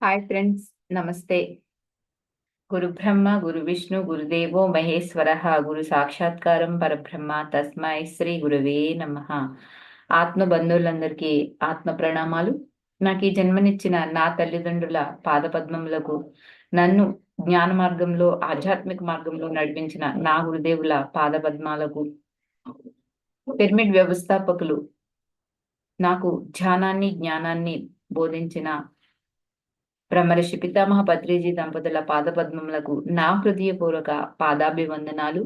Hi friends, నమస్తే. గురు బ్రహ్మ గురు విష్ణు గురుదేవో మహేశ్వర గురు సాక్షాత్కారం పరబ్రహ్మ తస్మై శ్రీ గురువే నమః. ఆత్మ బంధువులందరికీ ఆత్మ ప్రణామాలు. నాకు ఈ జన్మనిచ్చిన నా తల్లిదండ్రుల పాదపద్మములకు, నన్ను జ్ఞాన మార్గంలో ఆధ్యాత్మిక మార్గంలో నడిపించిన నా గురుదేవుల పాదపద్మాలకు, పిరమిడ్ వ్యవస్థాపకులు నాకు ధ్యానాన్ని జ్ఞానాన్ని బోధించిన బ్రహ్మర్షి పితామహ పత్రిజీ దంపతుల పాదపద్మములకు నా హృదయపూర్వక పాదాభివందనాలు.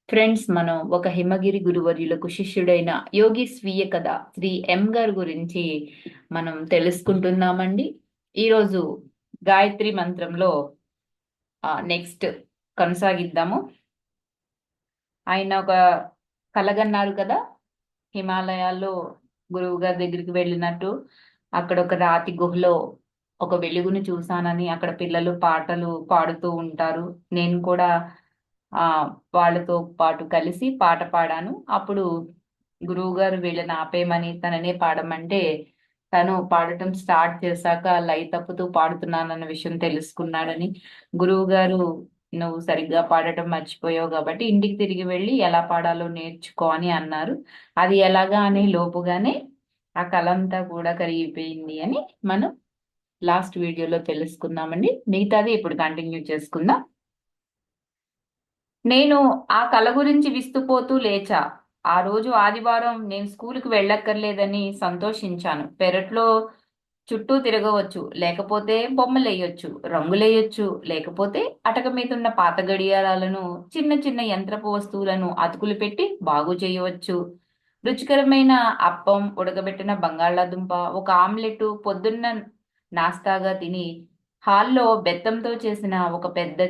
ఫ్రెండ్స్, మనం ఒక హిమగిరి గురువర్యులకు శిష్యుడైన యోగి స్వీయ కథ శ్రీ ఎం గారి గురించి మనం తెలుసుకుంటున్నామండి. ఈరోజు గాయత్రి మంత్రంలో నెక్స్ట్ కొనసాగిద్దాము. ఆయన ఒక కలగన్నారు కదా, హిమాలయాల్లో గురువు గారి దగ్గరికి వెళ్ళినట్టు అక్కడ ఒక రాతి గుహలో ఒక వెలుగుని చూశానని, అక్కడ పిల్లలు పాటలు పాడుతూ ఉంటారు. నేను కూడా ఆ వాళ్ళతో పాటు కలిసి పాట పాడాను. అప్పుడు గురువు గారు వీళ్ళని ఆపేయమని తననే పాడమంటే తను పాడటం స్టార్ట్ చేశాక లయ తప్పుతూ పాడుతున్నానన్న విషయం తెలుసుకున్నాడని, గురువు గారు నువ్వు సరిగ్గా పాడటం మర్చిపోయావు కాబట్టి ఇంటికి తిరిగి వెళ్ళి ఎలా పాడాలో నేర్చుకో అని అన్నారు. అది ఎలాగా అనే లోపుగానే ఆ కళ అంతా కూడా కరిగిపోయింది అని మనం లాస్ట్ వీడియోలో తెలుసుకుందామండి. మిగతాది ఇప్పుడు కంటిన్యూ చేసుకుందాం. నేను ఆ కళ గురించి విస్తుపోతూ లేచా. ఆ రోజు ఆదివారం, నేను స్కూలుకి వెళ్ళక్కర్లేదని సంతోషించాను. పెరట్లో చుట్టూ తిరగవచ్చు, లేకపోతే బొమ్మలేయొచ్చు, రంగులేయొచ్చు, లేకపోతే అటక మీద ఉన్న పాత గడియారాలను, చిన్న చిన్న యంత్రపు వస్తువులను అతుకులు పెట్టి బాగు చేయవచ్చు. రుచికరమైన అప్పం, ఉడకబెట్టిన బంగాళాదుంప, ఒక ఆమ్లెట్ పొద్దున్న నాస్తాగా తిని హాల్లో బెత్తంతో చేసిన ఒక పెద్ద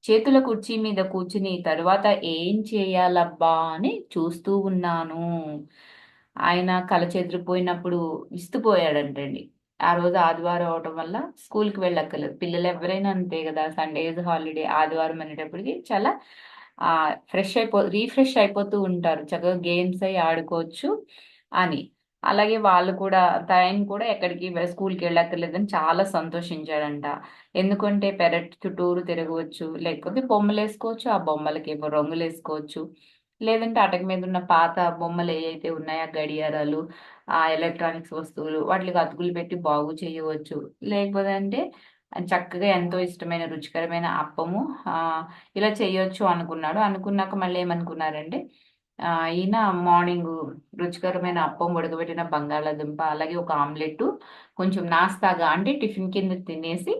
చేతుల కుర్చీ మీద కూర్చుని తరువాత ఏం చేయాలబ్బా అని చూస్తూ ఉన్నాను. ఆయన కళ చెదిరిపోయినప్పుడు విస్తుపోయాడంటండి. ఆ రోజు ఆదివారం అవటం వల్ల స్కూల్కి వెళ్ళక్కర్లేదు. పిల్లలు ఎవరైనా అంతే కదా, సండేస్ హాలిడే, ఆదివారం అనేటప్పటికి చాలా రీఫ్రెష్ అయిపోతూ ఉంటారు. చక్కగా గేమ్స్ అయి ఆడుకోవచ్చు అని. అలాగే వాళ్ళు కూడా, ఆయన కూడా ఎక్కడికి స్కూల్కి వెళ్ళక్కర్లేదని చాలా సంతోషించాడంట. ఎందుకంటే పెరట్ చుట్టూరు తిరగవచ్చు, లేకపోతే బొమ్మలు వేసుకోవచ్చు, ఆ బొమ్మలకి ఏమో రంగులు వేసుకోవచ్చు, లేదంటే అటక మీద ఉన్న పాత బొమ్మలు ఏవైతే ఉన్నాయో గడియారాలు, ఆ ఎలక్ట్రానిక్స్ వస్తువులు వాటికి అతుకులు పెట్టి బాగు చేయవచ్చు. లేకపోతే అంటే చక్కగా ఎంతో ఇష్టమైన రుచికరమైన అప్పము ఆ ఇలా చేయొచ్చు అనుకున్నాడు. అనుకున్నాక మళ్ళీ ఏమనుకున్నారంటే, ఈయన మార్నింగ్ రుచికరమైన అప్పం, ఉడకబెట్టిన బంగాళాదుంప, అలాగే ఒక ఆమ్లెట్ కొంచెం నాస్తాగా అంటే టిఫిన్ కింద తినేసి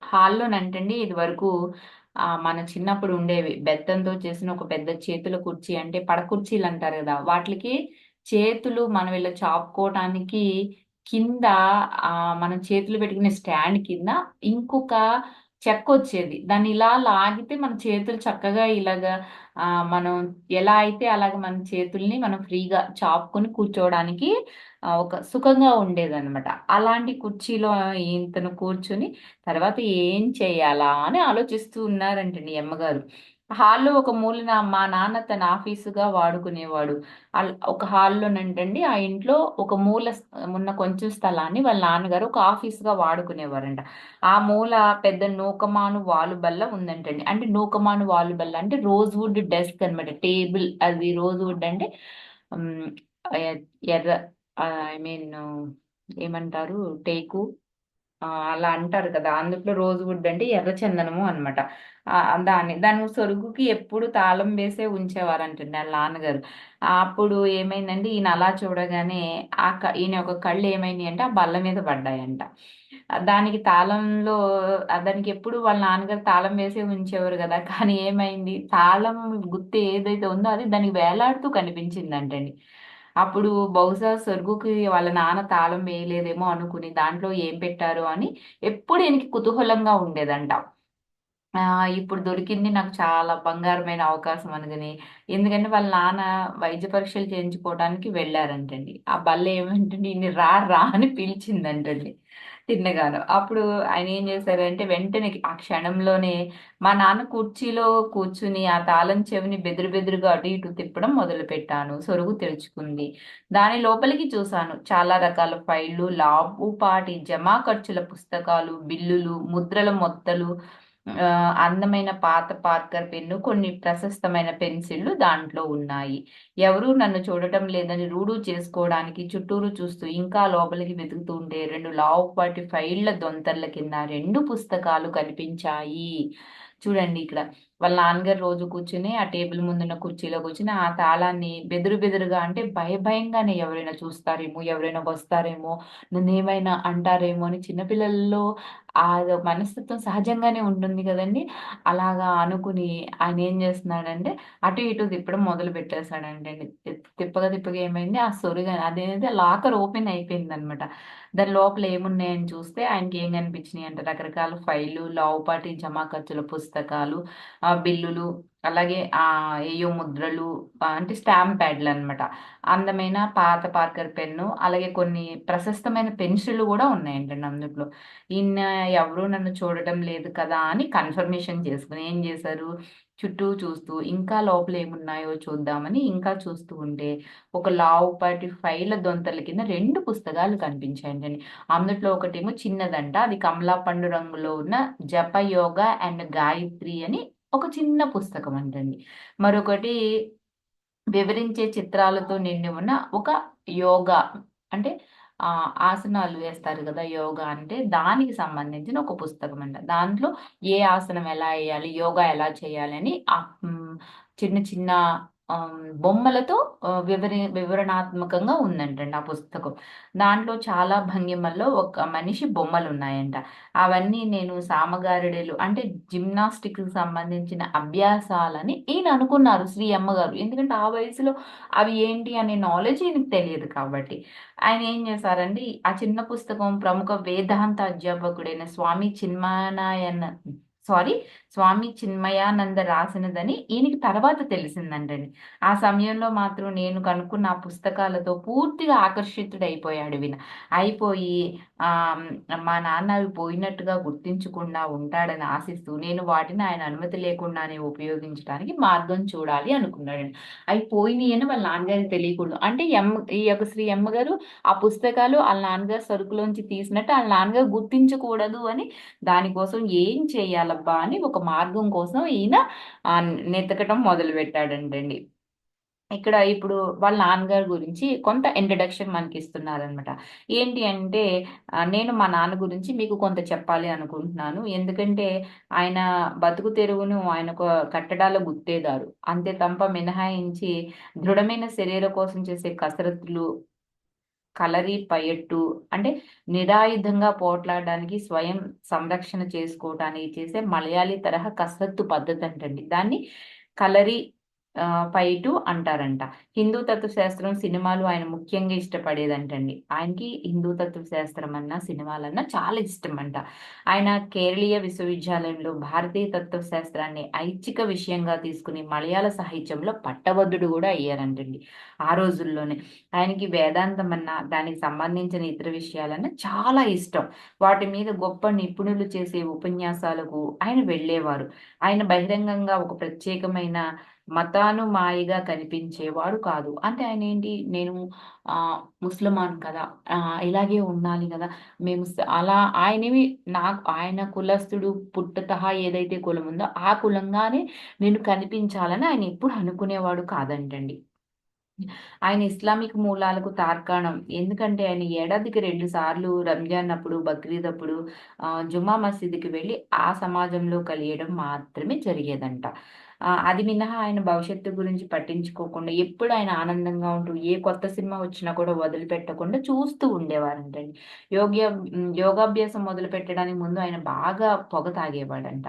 హాల్లోనంటండి, ఇది వరకు మన చిన్నప్పుడు ఉండేవి బెత్తంతో చేసిన ఒక పెద్ద చేతుల కుర్చీ, అంటే పడ కుర్చీలు అంటారు కదా, వాటికి చేతులు మనం ఇలా చాపుకోవటానికి కింద మనం చేతులు పెట్టుకునే స్టాండ్ కింద ఇంకొక చెక్క వచ్చేది. దాన్ని ఇలా లాగితే మన చేతులు చక్కగా ఇలాగా మనం ఎలా అయితే అలాగ మన చేతుల్ని మనం ఫ్రీగా చాపుకొని కూర్చోవడానికి ఒక సుఖంగా ఉండేదన్నమాట. అలాంటి కుర్చీలో ఇంతను కూర్చుని తర్వాత ఏం చేయాలా అని ఆలోచిస్తూ ఉన్నారంటండి ఈ అమ్మగారు. హాల్లో ఒక మూలన మా నాన్న తన ఆఫీసుగా వాడుకునేవాడు. ఒక హాల్లోనంటండి, ఆ ఇంట్లో ఒక మూల ఉన్న కొంచెం స్థలాన్ని వాళ్ళ నాన్నగారు ఒక ఆఫీసుగా వాడుకునేవారంట. ఆ మూల పెద్ద నూకమాను వాలు బల్ల ఉందంటండి. అంటే నూకమాను వాలు బల్ల అంటే రోజ్ వుడ్ డెస్క్ అనమాట. టేబుల్ అది రోజ్ వుడ్ అంటే ఉమ్, ఎ- ఎర్ర ఐ మీన్ ఏమంటారు, టేకు, అలా అంటారు కదా. అందుట్లో రోజ్ వుడ్ అంటే ఎర్ర చందనము అనమాట. దాని సొరుగుకి ఎప్పుడు తాళం వేసే ఉంచేవారంటండి వాళ్ళ నాన్నగారు. అప్పుడు ఏమైందంటే, ఈయన అలా చూడగానే ఈయన ఒక కళ్ళు ఏమైనాయి అంటే ఆ బల్ల మీద పడ్డాయంట. దానికి తాళంలో దానికి ఎప్పుడు వాళ్ళ నాన్నగారు తాళం వేసే ఉంచేవారు కదా, కానీ ఏమైంది, తాళం గుత్తి ఏదైతే ఉందో అది దానికి వేలాడుతూ కనిపించిందంటండి. అప్పుడు బహుశా సొరుగుకి వాళ్ళ నాన్న తాళం వేయలేదేమో అనుకుని దాంట్లో ఏం పెట్టారు అని ఎప్పుడు ఈయనకి కుతూహలంగా ఉండేదంట. ఆ ఇప్పుడు దొరికింది నాకు చాలా బంగారమైన అవకాశం అనుకుని, ఎందుకంటే వాళ్ళ నాన్న వైద్య పరీక్షలు చేయించుకోవడానికి వెళ్ళారంటండి. ఆ బల్ల ఏమంటండి ఈయన్ని రా రా అని పిలిచిందంటండి. తిన్నగాను. అప్పుడు ఆయన ఏం చేశారంటే వెంటనే ఆ క్షణంలోనే మా నాన్న కుర్చీలో కూర్చుని ఆ తాళం చెవిని బెదురు బెదురుగా అటు ఇటు తిప్పడం మొదలుపెట్టాను. సొరుగు తెరుచుకుంది. దాని లోపలికి చూశాను. చాలా రకాల ఫైళ్లు, లావుపాటి జమా ఖర్చుల పుస్తకాలు, బిల్లులు, ముద్రల మొత్తలు, అందమైన పాత పార్కర్ పెన్ను, కొన్ని ప్రశస్తమైన పెన్సిళ్లు దాంట్లో ఉన్నాయి. ఎవరూ నన్ను చూడటం లేదని రూఢు చేసుకోవడానికి చుట్టూరు చూస్తూ ఇంకా లోపలికి వెతుకుతూ ఉంటే రెండు లావుపాటి ఫైళ్ల దొంతర్ల కింద రెండు పుస్తకాలు కనిపించాయి. చూడండి ఇక్కడ వాళ్ళ నాన్నగారు రోజు కూర్చుని ఆ టేబుల్ ముందున్న కుర్చీలో కూర్చుని ఆ తాళాన్ని బెదురు బెదురుగా, అంటే భయంగానే ఎవరైనా చూస్తారేమో, ఎవరైనా వస్తారేమో, నన్ను ఏమైనా అంటారేమో అని చిన్నపిల్లల్లో ఆ మనస్తత్వం సహజంగానే ఉంటుంది కదండి. అలాగా అనుకుని ఆయన ఏం చేస్తున్నాడంటే అటు ఇటు తిప్పడం మొదలు పెట్టేశాడండి. తిప్పగా తిప్పగా ఏమైంది, ఆ సొరుగు అదేంటి లాకర్ ఓపెన్ అయిపోయింది అనమాట. దాని లోపల ఏమున్నాయని చూస్తే ఆయనకి ఏం కనిపించినాయి అంటే రకరకాల ఫైళ్లు, లావుపాటి జమా ఖర్చుల పుస్తకాలు, బిల్లులు, అలాగే ఏయో ముద్రలు, అంటే స్టాంప్ ప్యాడ్లు అనమాట. అందమైన పాత పార్కర్ పెన్ను, అలాగే కొన్ని ప్రశస్తమైన పెన్సిళ్ళు కూడా ఉన్నాయంటండి అందులో. ఈయన ఎవరు నన్ను చూడటం లేదు కదా అని కన్ఫర్మేషన్ చేసుకుని ఏం చేశారు, చుట్టూ చూస్తూ ఇంకా లోపల ఏమున్నాయో చూద్దామని ఇంకా చూస్తూ ఉంటే ఒక లావుపాటి ఫైళ్ళ దొంతల కింద రెండు పుస్తకాలు కనిపించాయండి. అందుట్లో ఒకటేమో చిన్నదంట, అది కమలా పండు రంగులో ఉన్న జప యోగ అండ్ గాయత్రి అని ఒక చిన్న పుస్తకం అంటండి. మరొకటి వివరించే చిత్రాలతో నిండి ఉన్న ఒక యోగా, అంటే ఆసనాలు వేస్తారు కదా యోగా, అంటే దానికి సంబంధించిన ఒక పుస్తకం అంట. దాంట్లో ఏ ఆసనం ఎలా వేయాలి, యోగా ఎలా చేయాలి అని చిన్న చిన్న బొమ్మలతో వివరణాత్మకంగా ఉందంటండి ఆ పుస్తకం. దాంట్లో చాలా భంగిమల్లో ఒక మనిషి బొమ్మలు ఉన్నాయంట. అవన్నీ నేను సామగారిడేలు, అంటే జిమ్నాస్టిక్ సంబంధించిన అభ్యాసాలని ఈయన అనుకున్నారు శ్రీ అమ్మగారు. ఎందుకంటే ఆ వయసులో అవి ఏంటి అనే నాలెడ్జ్ ఈయనకి తెలియదు కాబట్టి. ఆయన ఏం చేశారంటే ఆ చిన్న పుస్తకం ప్రముఖ వేదాంత అధ్యాపకుడైన స్వామి చిన్మయానంద రాసినదని ఈయనకి తర్వాత తెలిసిందంటండి. ఆ సమయంలో మాత్రం నేను కనుక్కున్న ఆ పుస్తకాలతో పూర్తిగా ఆకర్షితుడైపోయాడు విన అయిపోయి ఆ మా నాన్న అవి పోయినట్టుగా గుర్తించకుండా ఉంటాడని ఆశిస్తూ నేను వాటిని ఆయన అనుమతి లేకుండానే ఉపయోగించడానికి మార్గం చూడాలి అనుకున్నాడండి. అవి పోయినాయి అని వాళ్ళ నాన్నగారికి తెలియకూడదు. అంటే ఈ యొక్క శ్రీ అమ్మగారు ఆ పుస్తకాలు వాళ్ళ నాన్నగారు సరుకులోంచి తీసినట్టు వాళ్ళ నాన్నగారు గుర్తించకూడదు అని, దానికోసం ఏం చేయాలబ్బా అని ఒక మార్గం కోసం ఈయన నెతకటం మొదలు పెట్టాడంటండి. ఇక్కడ ఇప్పుడు వాళ్ళ నాన్నగారి గురించి కొంత ఇంట్రడక్షన్ మనకి ఇస్తున్నారనమాట. ఏంటి అంటే నేను మా నాన్న గురించి మీకు కొంత చెప్పాలి అనుకుంటున్నాను. ఎందుకంటే ఆయన బతుకు తెరువును ఆయన ఒక కట్టడాల గుత్తేదారు. అంతే తప్ప మినహాయించి దృఢమైన శరీరం కోసం చేసే కసరత్తులు, కలరి పయట్టు, అంటే నిరాయుధంగా పోట్లాడడానికి, స్వయం సంరక్షణ చేసుకోవడానికి చేసే మలయాళీ తరహా కసరత్తు పద్ధతి అంటండి. దాన్ని కలరి పైటు అంటారంట. హిందూ తత్వశాస్త్రం, సినిమాలు ఆయన ముఖ్యంగా ఇష్టపడేదంటండి. ఆయనకి హిందూ తత్వశాస్త్రం అన్నా సినిమాలన్నా చాలా ఇష్టం అంట. ఆయన కేరళీయ విశ్వవిద్యాలయంలో భారతీయ తత్వశాస్త్రాన్ని ఐచ్ఛిక విషయంగా తీసుకుని మలయాళ సాహిత్యంలో పట్టభద్రుడు కూడా అయ్యారంటండి ఆ రోజుల్లోనే. ఆయనకి వేదాంతం అన్నా దానికి సంబంధించిన ఇతర విషయాలన్నా చాలా ఇష్టం. వాటి మీద గొప్ప నిపుణులు చేసే ఉపన్యాసాలకు ఆయన వెళ్ళేవారు. ఆయన బహిరంగంగా ఒక ప్రత్యేకమైన మతానుమాయిగా కనిపించేవాడు కాదు. అంటే ఆయన ఏంటి, నేను ముస్లిమాన్ కదా, ఇలాగే ఉండాలి కదా, మేము అలా ఆయనవి, నాకు ఆయన కులస్తుడు పుట్టుతహ ఏదైతే కులం ఉందో ఆ కులంగానే నేను కనిపించాలని ఆయన ఎప్పుడు అనుకునేవాడు కాదంటండి. ఆయన ఇస్లామిక్ మూలాలకు తార్కాణం. ఎందుకంటే ఆయన ఏడాదికి 2 సార్లు రంజాన్ అప్పుడు, బక్రీద్ అప్పుడు జుమ్మా మసీదుకి వెళ్ళి ఆ సమాజంలో కలియడం మాత్రమే జరిగేదంట. అది మినహా ఆయన భవిష్యత్తు గురించి పట్టించుకోకుండా ఎప్పుడు ఆయన ఆనందంగా ఉంటూ ఏ కొత్త సినిమా వచ్చినా కూడా వదిలిపెట్టకుండా చూస్తూ ఉండేవారంటండి. యోగాభ్యాసం మొదలు పెట్టడానికి ముందు ఆయన బాగా పొగ తాగేవాడంట.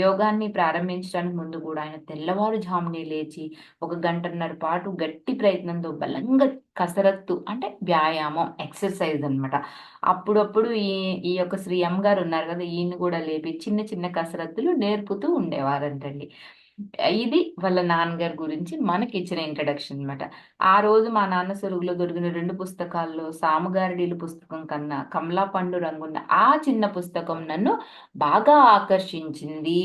యోగాన్ని ప్రారంభించడానికి ముందు కూడా ఆయన తెల్లవారుజామునే లేచి ఒక గంటన్నర పాటు గట్టి ప్రయత్నంతో బలంగా కసరత్తు, అంటే వ్యాయామం, ఎక్సర్సైజ్ అన్నమాట. అప్పుడప్పుడు ఈ యొక్క శ్రీ ఎం గారు ఉన్నారు కదా, ఈయన్ని కూడా లేపి చిన్న చిన్న కసరత్తులు నేర్పుతూ ఉండేవారంటండి. ఇది వాళ్ళ నాన్నగారి గురించి మనకి ఇచ్చిన ఇంట్రడక్షన్ అన్నమాట. ఆ రోజు మా నాన్న సొరుగులో దొరికిన 2 పుస్తకాల్లో సాముగారిడీలు పుస్తకం కన్నా కమలా పండు రంగున్న ఆ చిన్న పుస్తకం నన్ను బాగా ఆకర్షించింది.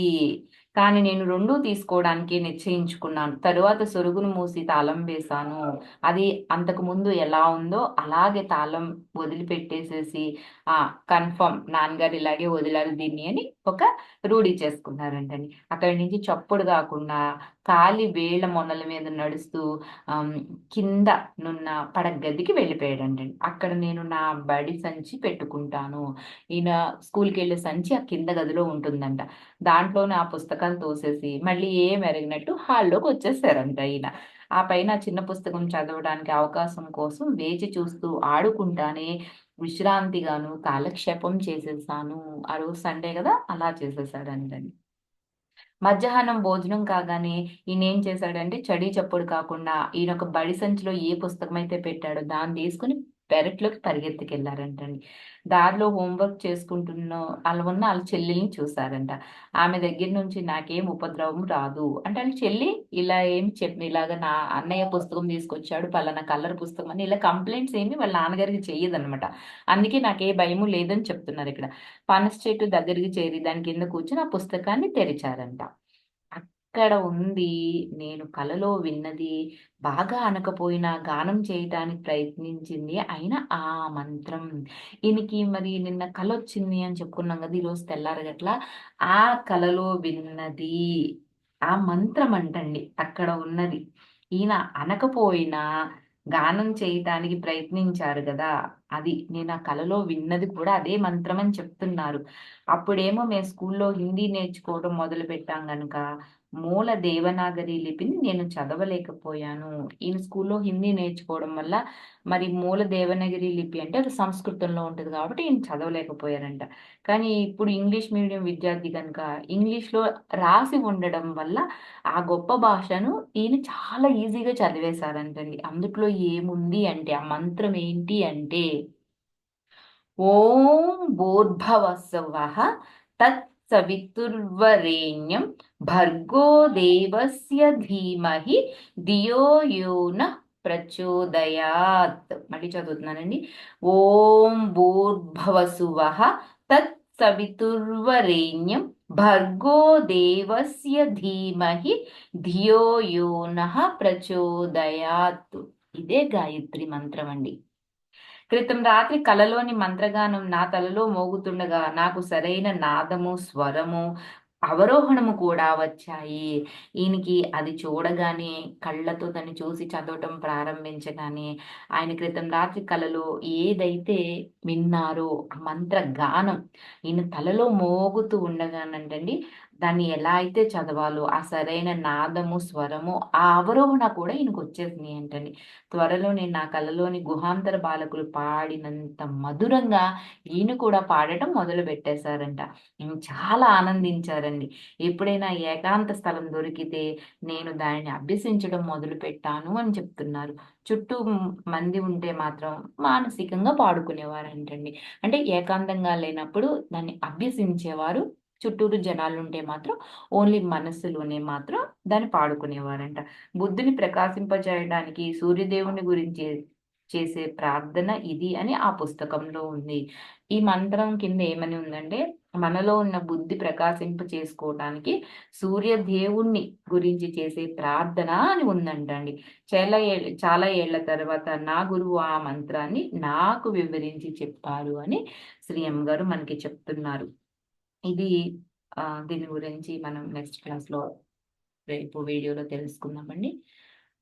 కానీ నేను రెండూ తీసుకోవడానికి నిశ్చయించుకున్నాను. తరువాత సొరుగును మూసి తాళం వేశాను. అది అంతకు ముందు ఎలా ఉందో అలాగే తాళం వదిలిపెట్టేసేసి ఆ కన్ఫర్మ్ నాన్నగారు ఇలాగే వదిలారు దీన్ని అని ఒక రూఢి చేసుకున్నారంటండి. అక్కడి నుంచి చప్పుడు కాకుండా కాలి వేళ్ల మొనల మీద నడుస్తూ ఆమ్, కింద నున్న పడగదికి వెళ్ళిపోయాడంటండి. అక్కడ నేను నా బడి సంచి పెట్టుకుంటాను. ఈయన స్కూల్కి వెళ్ళే సంచి ఆ కింద గదిలో ఉంటుందంట. దాంట్లోనే ఆ పుస్తకాలు తోసేసి మళ్ళీ ఏం ఎరగినట్టు హాల్లోకి వచ్చేసారంట ఈయన. ఆ పైన ఆ చిన్న పుస్తకం చదవడానికి అవకాశం కోసం వేచి చూస్తూ ఆడుకుంటానే విశ్రాంతిగాను కాలక్షేపం చేసేసాను. ఆ రోజు సండే కదా అలా చేసేసాడంటండి. మధ్యాహ్నం భోజనం కాగానే ఈయనేం చేశాడంటే చడీ చప్పుడు కాకుండా ఈయన ఒక బడి సంచిలో ఏ పుస్తకం అయితే పెట్టాడో దాన్ని తీసుకుని పెరట్లోకి పరిగెత్తుకెళ్లారంటండి. దారిలో హోంవర్క్ చేసుకుంటున్న అలా ఉన్న వాళ్ళ చెల్లెల్ని చూసారంట. ఆమె దగ్గర నుంచి నాకేం ఉపద్రవం రాదు అంటే వాళ్ళ చెల్లి ఇలా ఏం చెప్పి ఇలాగ నా అన్నయ్య పుస్తకం తీసుకొచ్చాడు పలానా కలర్ పుస్తకం అని ఇలా కంప్లైంట్స్ ఏమి వాళ్ళ నాన్నగారికి చెయ్యదనమాట. అందుకే నాకే భయము లేదని చెప్తున్నారు ఇక్కడ. పనస చెట్టు దగ్గరికి చేరి దాని కింద కూర్చొని ఆ పుస్తకాన్ని తెరిచారంట. అక్కడ ఉంది నేను కలలో విన్నది, బాగా అనకపోయినా గానం చేయటానికి ప్రయత్నించింది అయినా ఆ మంత్రం. ఈయనకి మరి నిన్న కలొచ్చింది అని చెప్పుకున్నాం కదా! ఈరోజు తెల్లారగట్ల ఆ కలలో విన్నది ఆ మంత్రం అంటండి అక్కడ ఉన్నది. ఈయన అనకపోయినా గానం చేయటానికి ప్రయత్నించారు గదా! అది. నేను ఆ కలలో విన్నది కూడా అదే మంత్రం అని చెప్తున్నారు. అప్పుడేమో మేము స్కూల్లో హిందీ నేర్చుకోవడం మొదలుపెట్టాం గనుక మూల దేవనాగరి లిపిని నేను చదవలేకపోయాను. ఈయన స్కూల్లో హిందీ నేర్చుకోవడం వల్ల మరి మూల దేవనాగరి లిపి అంటే అది సంస్కృతంలో ఉంటది కాబట్టి ఈయన చదవలేకపోయారంట. కానీ ఇప్పుడు ఇంగ్లీష్ మీడియం విద్యార్థి కనుక ఇంగ్లీష్‌లో రాసి ఉండడం వల్ల ఆ గొప్ప భాషను ఈయన చాలా ఈజీగా చదివేశారంటండి. అందుట్లో ఏముంది అంటే ఆ మంత్రం ఏంటి అంటే ఓం భూర్భువస్సువః తత్సవితుర్వరేణ్యం భర్గో దేవస్య ధీమహి ధియో యో నః ప్రచోదయాత్. మళ్ళీ చదువుతున్నానండి. ఓం భూర్భువస్సువః తత్సవితుర్వరేణ్యం భర్గో దేవస్య ధీమహి ధియో యో నః ప్రచోదయాత్. ఇదే గాయత్రి మంత్రం అండి. క్రితం రాత్రి కలలోని మంత్రగానం నా తలలో మోగుతుండగా నాకు సరైన నాదము, స్వరము, అవరోహణము కూడా వచ్చాయి. ఈయనకి అది చూడగానే కళ్ళతో దాన్ని చూసి చదవటం ప్రారంభించగానే ఆయన క్రితం రాత్రి కలలో ఏదైతే విన్నారో ఆ మంత్ర గానం ఈయన తలలో మోగుతూ ఉండగానంటండి దాన్ని ఎలా అయితే చదవాలో ఆ సరైన నాదము, స్వరము, ఆ అవరోహణ కూడా ఈయనకు వచ్చేసినాయి అంటండి. త్వరలోనే నా కలలోని గుహాంతర బాలకులు పాడినంత మధురంగా ఈయన కూడా పాడటం మొదలు పెట్టేశారంట. ఈమె చాలా ఆనందించారండి. ఎప్పుడైనా ఏకాంత స్థలం దొరికితే నేను దానిని అభ్యసించడం మొదలు పెట్టాను అని చెప్తున్నారు. చుట్టూ మంది ఉంటే మాత్రం మానసికంగా పాడుకునేవారంటండి. అంటే ఏకాంతంగా లేనప్పుడు దాన్ని అభ్యసించేవారు. చుట్టూరు జనాలుంటే మాత్రం ఓన్లీ మనస్సులోనే మాత్రం దాన్ని పాడుకునేవారంట. బుద్ధుని ప్రకాశింపజేయడానికి సూర్యదేవుని గురించి చేసే ప్రార్థన ఇది అని ఆ పుస్తకంలో ఉంది. ఈ మంత్రం కింద ఏమని ఉందంటే మనలో ఉన్న బుద్ధి ప్రకాశింప చేసుకోవటానికి సూర్యదేవుణ్ణి గురించి చేసే ప్రార్థన అని ఉందంటండి. చాలా ఏళ్ల తర్వాత నా గురువు ఆ మంత్రాన్ని నాకు వివరించి చెప్పారు అని శ్రీ ఎం గారు మనకి చెప్తున్నారు. ఇది దీని గురించి మనం నెక్స్ట్ క్లాస్‌లో రేపు వీడియోలో తెలుసుకుందామండి.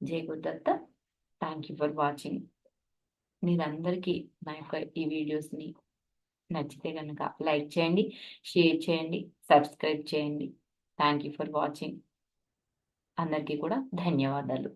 జై Gurudatta. Thank you for watching. మీరందరికీ నా యొక్క ఈ వీడియోస్‌ని నచ్చితే గనక లైక్ చేయండి, షేర్ చేయండి, సబ్స్క్రైబ్ చేయండి. Thank you for watching. అందరికీ కూడా ధన్యవాదాలు.